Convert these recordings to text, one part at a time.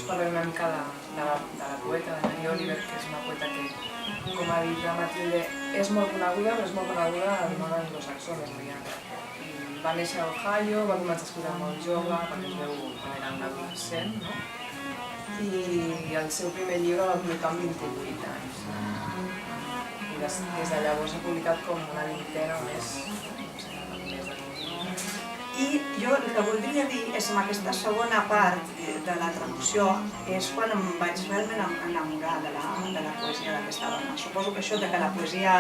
parlaré una mica de la poeta, de Mary Oliver, que és una poeta que, com ha dit la Matilde, és molt coneguda, però és molt coneguda al món anglosaxó, més aviat. Va néixer a Ohio, va començar a escriure molt jove, perquè es veu quan era un adolescent, no? I el seu primer llibre va publicar amb 28 anys. I des de llavors ha publicat com una vintena o més, I jo el que voldria dir és en aquesta segona part de la traducció és quan em vaig realment enamorar de la poesia d'aquesta dona. Suposo que això de que la poesia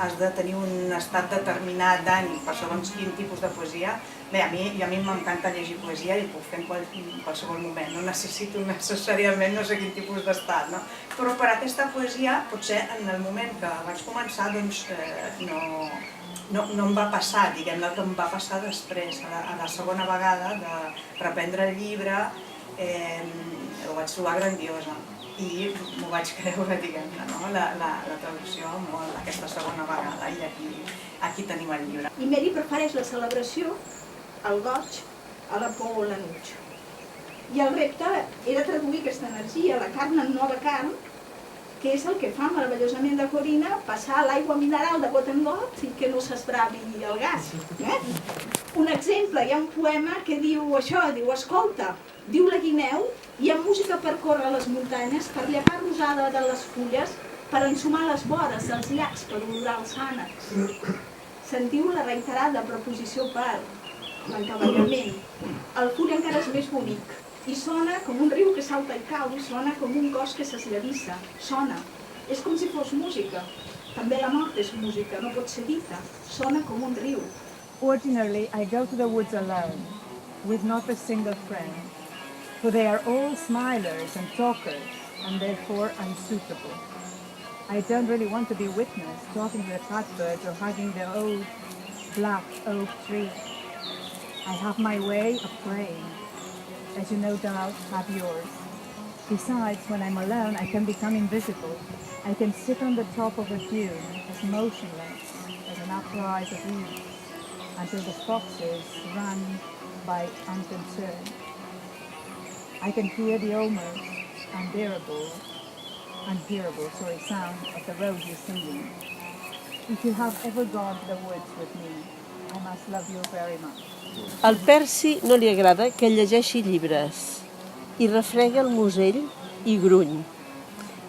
has de tenir un estat determinat d'ànim per segons quin tipus de poesia. Bé, a mi m'encanta llegir poesia i puc fer en qualsevol moment, no necessito necessàriament no sé quin tipus d'estat, no? Però per aquesta poesia, potser en el moment que vaig començar, doncs no em va passar, diguem-ne, el que em va passar després, a la segona vegada de reprendre el llibre, ho vaig trobar grandiosa i m'ho vaig creure, diguem-ne, la traducció molt aquesta segona vegada i aquí tenim el llibre. I Mary prefereix la celebració, el goig, a la por o l'enuig. I el repte era traduir aquesta energia, la carn en nova carn, que és el que fa meravellosament de Corinna passar l'aigua mineral de got en got i que no s'esbravi el gas. Un exemple, hi ha un poema que diu això, diu, escolta, diu la guineu, hi ha música per córrer les muntanyes, per llepar rosada de les fulles, per ensumar les vores dels llacs, per olorar els ànecs. Sentiu la reiterada preposició per, l'encavallament. El full encara és més bonic. I sona com un riu que salta i cau, sona com un cos que s'esllavissa, sona. És com si fos música. També la mort és música, no pot ser dita. Sona com un riu. Ordinarily, I go to the woods alone, with not a single friend, for they are all smilers and talkers, and therefore unsuitable. I don't really want to be witness, talking to the catbirds or hugging the old black oak tree. I have my way of praying, as you no doubt have yours. Besides, when I'm alone, I can become invisible. I can sit on the top of a dune, as motionless as an uprise of leaves, until the foxes run by unconcerned. I can hear the almost unhearable sound of the roses singing. If you have ever gone to the woods with me, I must love you very much. Al Percy no li agrada que llegeixi llibres i refrega el musell i gruny.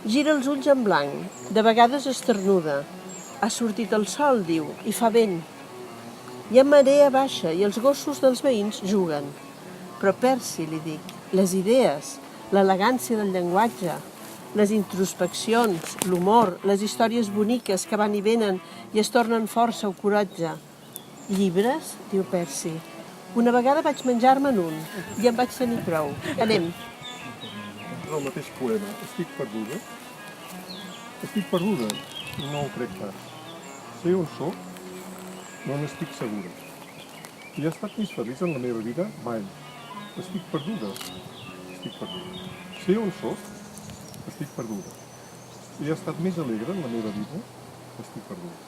Gira els ulls en blanc, de vegades esternuda. Ha sortit el sol, diu, i fa vent. Hi ha marea baixa i els gossos dels veïns juguen. Però Percy, li dic, les idees, l'elegància del llenguatge, les introspeccions, l'humor, les històries boniques que van i venen i es tornen força o coratge. Llibres? Diu Percy. Una vegada vaig menjar-me'n un i em vaig tenir prou. Anem. El mateix poema. Estic perduda? Estic perduda? No ho crec pas. Sé on soc? No n'estic segura. Hi ha estat més feliç en la meva vida? Mai. Estic perduda? Estic perduda. Sé on soc? Estic perduda. Hi ha estat més alegre en la meva vida? Estic perduda.